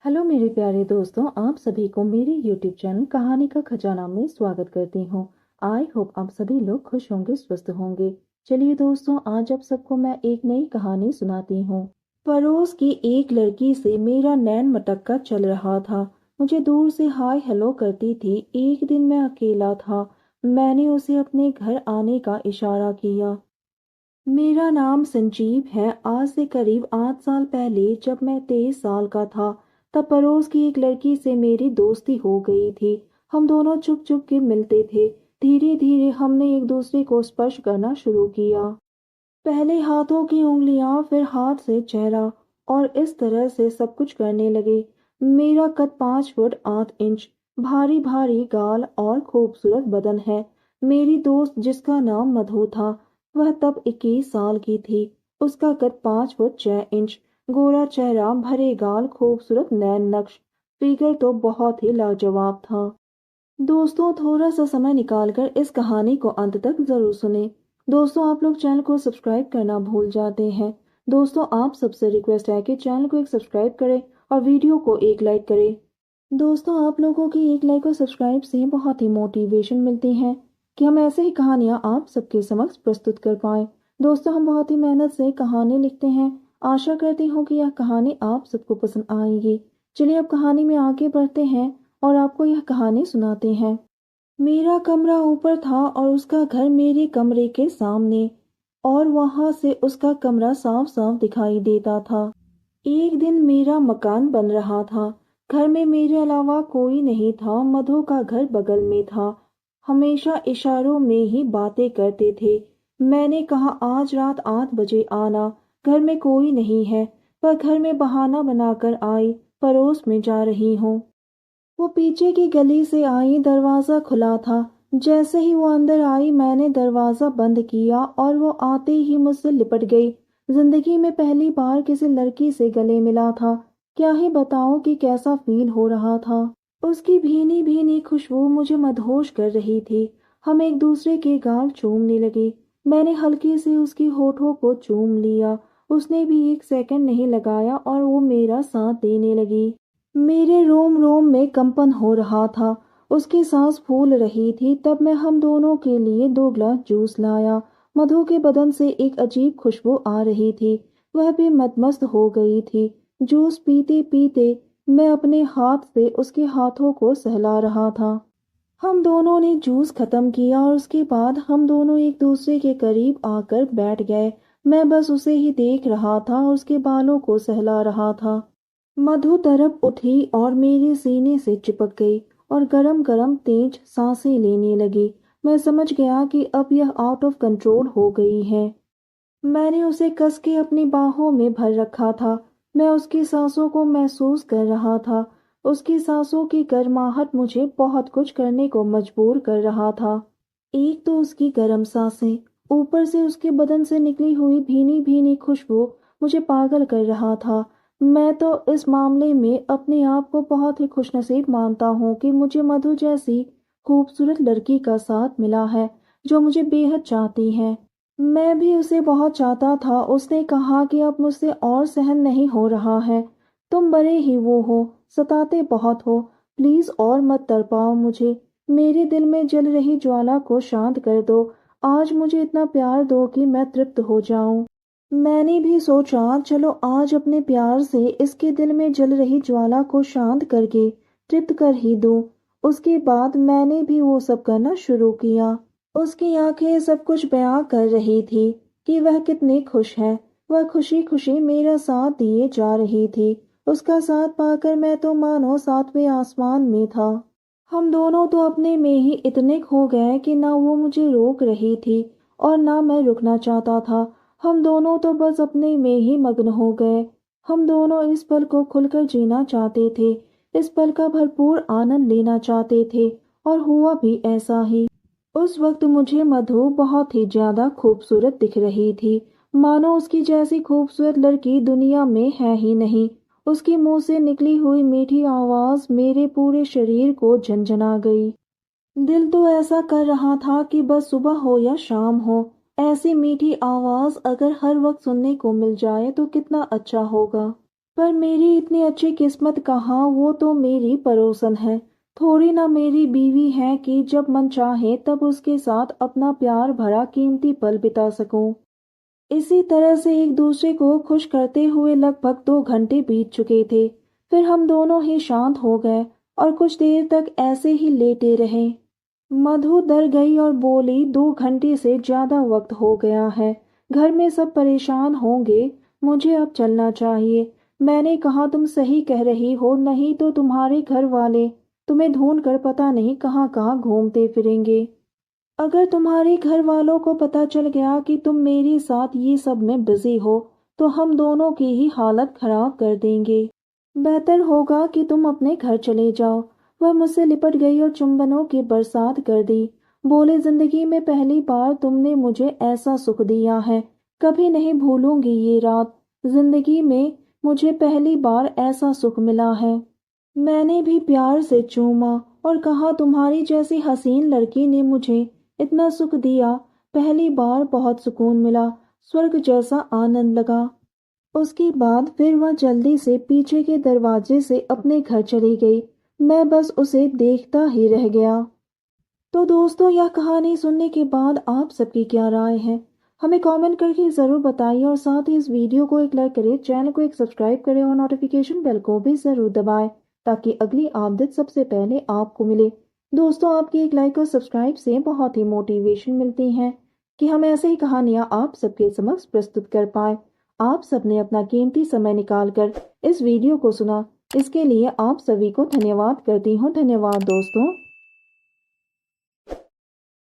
Hello मेरे प्यारे दोस्तों, आप सभी को मेरे यूट्यूब चैनल कहानी का खजाना में स्वागत करती हूँ। आई होप आप सभी लोग खुश होंगे, स्वस्थ होंगे। चलिए दोस्तों, आज आप सबको मैं एक नई कहानी सुनाती हूँ। पड़ोस की एक लड़की से मेरा नैन मटक्का चल रहा था। मुझे दूर से हाय हेलो करती थी। एक दिन मैं अकेला था। मैंने उसे अपने घर आने का इशारा किया। मेरा नाम संजीव है। आज से करीब 8 साल पहले जब मैं 23 साल का था, तब पड़ोस की एक लड़की से मेरी दोस्ती हो गई थी। हम दोनों चुप चुप के मिलते थे। धीरे धीरे हमने एक दूसरे को स्पर्श करना शुरू किया। पहले हाथों की उंगलियां, फिर हाथ से चेहरा, और इस तरह से सब कुछ करने लगे। मेरा कद 5 फुट 8 इंच, भारी भारी गाल और खूबसूरत बदन है। मेरी दोस्त जिसका नाम मधु था, वह तब 21 साल की थी। उसका कद 5 फुट 6 इंच, गोरा चेहरा, भरे गाल, खूबसूरत नैन नक्श, फिगर तो बहुत ही लाजवाब था। दोस्तों, थोड़ा सा समय निकालकर इस कहानी को अंत तक जरूर सुने। दोस्तों, आप लोग चैनल को सब्सक्राइब करना भूल जाते हैं। दोस्तों, आप सबसे रिक्वेस्ट है कि चैनल को एक सब्सक्राइब करें और वीडियो को एक लाइक करें। दोस्तों, आप लोगों की एक लाइक और सब्सक्राइब से बहुत ही मोटिवेशन मिलती है कि हम ऐसे ही कहानियां आप सबके समक्ष प्रस्तुत कर पाए। दोस्तों, हम बहुत ही मेहनत से कहानी लिखते हैं। आशा करती हूँ कि यह कहानी आप सबको पसंद आएगी। चलिए अब कहानी में आगे बढ़ते हैं और आपको यह कहानी सुनाते हैं। मेरा कमरा ऊपर था और उसका घर मेरे कमरे के सामने, और वहां से उसका कमरा साफ साफ दिखाई देता था। एक दिन मेरा मकान बन रहा था। घर में मेरे अलावा कोई नहीं था। मधु का घर बगल में था। हमेशा इशारों में ही बातें करते थे। मैंने कहा आज रात 8 बजे आना, घर में कोई नहीं है। पर घर में बहाना बनाकर आई, पड़ोस में जा रही हूँ। वो पीछे की गली से आई। दरवाजा खुला था। जैसे ही वो अंदर आई, मैंने दरवाजा बंद किया और वो आते ही मुझसे लिपट गई। जिंदगी में पहली बार किसी लड़की से गले मिला था। क्या ही बताऊं कि कैसा फील हो रहा था। उसकी भीनी भीनी खुशबू मुझे मदहोश कर रही थी। हम एक दूसरे के गाल चूमने लगे। मैंने हल्के से उसकी होठों को चूम लिया। उसने भी 1 सेकंड नहीं लगाया और वो मेरा साथ देने लगी। मेरे रोम रोम में कंपन हो रहा था। उसकी सांस फूल रही थी। तब मैं हम दोनों के लिए 2 गिलास जूस लाया। मधु के बदन से एक अजीब खुशबू आ रही थी। वह भी मदमस्त हो गई थी। जूस पीते पीते मैं अपने हाथ से उसके हाथों को सहला रहा था। हम दोनों ने जूस खत्म किया और उसके बाद हम दोनों एक दूसरे के करीब आकर बैठ गए। मैं बस उसे ही देख रहा था और उसके बालों को सहला रहा था। मधु तरफ उठी और मेरे सीने से चिपक गई और गरम गरम तेज सांसें लेने लगी। मैं समझ गया कि अब यह आउट ऑफ कंट्रोल हो गई है। मैंने उसे कस के अपनी बाहों में भर रखा था। मैं उसकी सांसों को महसूस कर रहा था। उसकी सांसों की गर्माहट मुझे बहुत कुछ करने को मजबूर कर रहा था। एक तो उसकी गर्म सांसें, ऊपर से उसके बदन से निकली हुई भीनी भीनी खुशबू मुझे पागल कर रहा था। मैं तो इस मामले में अपने आप को बहुत ही खुशनसीब मानता हूँ कि मुझे मधु जैसी खूबसूरत लड़की का साथ मिला है, जो मुझे बेहद चाहती है। मैं भी उसे बहुत चाहता था। उसने कहा कि अब मुझसे और सहन नहीं हो रहा है। तुम बड़े ही वो हो, सताते बहुत हो। प्लीज और मत तड़पाओ मुझे। मेरे दिल में जल रही ज्वाला को शांत कर दो। आज मुझे इतना प्यार दो कि मैं तृप्त हो जाऊं। मैंने भी सोचा, चलो आज अपने प्यार से इसके दिल में जल रही ज्वाला को शांत करके तृप्त कर ही दूं। उसके बाद मैंने भी वो सब करना शुरू किया। उसकी आंखें सब कुछ बयां कर रही थी कि वह कितनी खुश है। वह खुशी खुशी मेरा साथ दिए जा रही थी। उसका साथ पाकर मैं तो मानो 7वें आसमान में था। हम दोनों तो अपने में ही इतने खो गए कि ना वो मुझे रोक रही थी और ना मैं रुकना चाहता था। हम दोनों तो बस अपने में ही मग्न हो गए। हम दोनों इस पल को खुलकर जीना चाहते थे। इस पल का भरपूर आनंद लेना चाहते थे, और हुआ भी ऐसा ही। उस वक्त मुझे मधु बहुत ही ज्यादा खूबसूरत दिख रही थी। मानो उसकी जैसी खूबसूरत लड़की दुनिया में है ही नहीं। उसके मुंह से निकली हुई मीठी आवाज मेरे पूरे शरीर को झंझना गई। दिल तो ऐसा कर रहा था कि बस सुबह हो या शाम हो, ऐसी मीठी आवाज अगर हर वक्त सुनने को मिल जाए तो कितना अच्छा होगा। पर मेरी इतनी अच्छी किस्मत कहाँ, वो तो मेरी पड़ोसन है, थोड़ी ना मेरी बीवी है कि जब मन चाहे तब उसके साथ अपना प्यार भरा कीमती पल बिता सकूं। इसी तरह से एक दूसरे को खुश करते हुए लगभग 2 घंटे बीत चुके थे। फिर हम दोनों ही शांत हो गए और कुछ देर तक ऐसे ही लेटे रहे। मधु डर गई और बोली, 2 घंटे से ज्यादा वक्त हो गया है, घर में सब परेशान होंगे, मुझे अब चलना चाहिए। मैंने कहा, तुम सही कह रही हो, नहीं तो तुम्हारे घर वाले तुम्हें ढूंढ कर पता नहीं कहाँ कहाँ घूमते फिरेंगे। अगर तुम्हारे घर वालों को पता चल गया कि तुम मेरे साथ ये सब में बिजी हो तो हम दोनों की ही हालत खराब कर देंगे। बेहतर होगा कि तुम अपने घर चले जाओ। वह मुझसे लिपट गई और चुंबनों की बरसात कर दी। बोले, जिंदगी में पहली बार तुमने मुझे ऐसा सुख दिया है, कभी नहीं भूलूंगी ये रात। जिंदगी में मुझे पहली बार ऐसा सुख मिला है। मैंने भी प्यार से चूमा और कहा, तुम्हारी जैसी हसीन लड़की ने मुझे इतना सुख दिया, पहली बार बहुत सुकून मिला, स्वर्ग जैसा आनंद लगा। उसके बाद फिर वह जल्दी से पीछे के दरवाजे से अपने घर चली गई। मैं बस उसे देखता ही रह गया। तो दोस्तों, यह कहानी सुनने के बाद आप सबकी क्या राय है, हमें कमेंट करके ज़रूर बताइए और साथ ही इस वीडियो को एक लाइक करें, चैनल को एक सब्सक्राइब करें और नोटिफिकेशन बेल को भी ज़रूर दबाएं ताकि अगली अपडेट सबसे पहले आपको मिले। दोस्तों, आपकी एक लाइक और सब्सक्राइब से बहुत ही मोटिवेशन मिलती है कि हम ऐसे ही कहानियाँ आप सबके समक्ष प्रस्तुत कर पाए। आप सबने अपना कीमती समय निकाल कर इस वीडियो को सुना, इसके लिए आप सभी को धन्यवाद करती हूँ। धन्यवाद दोस्तों।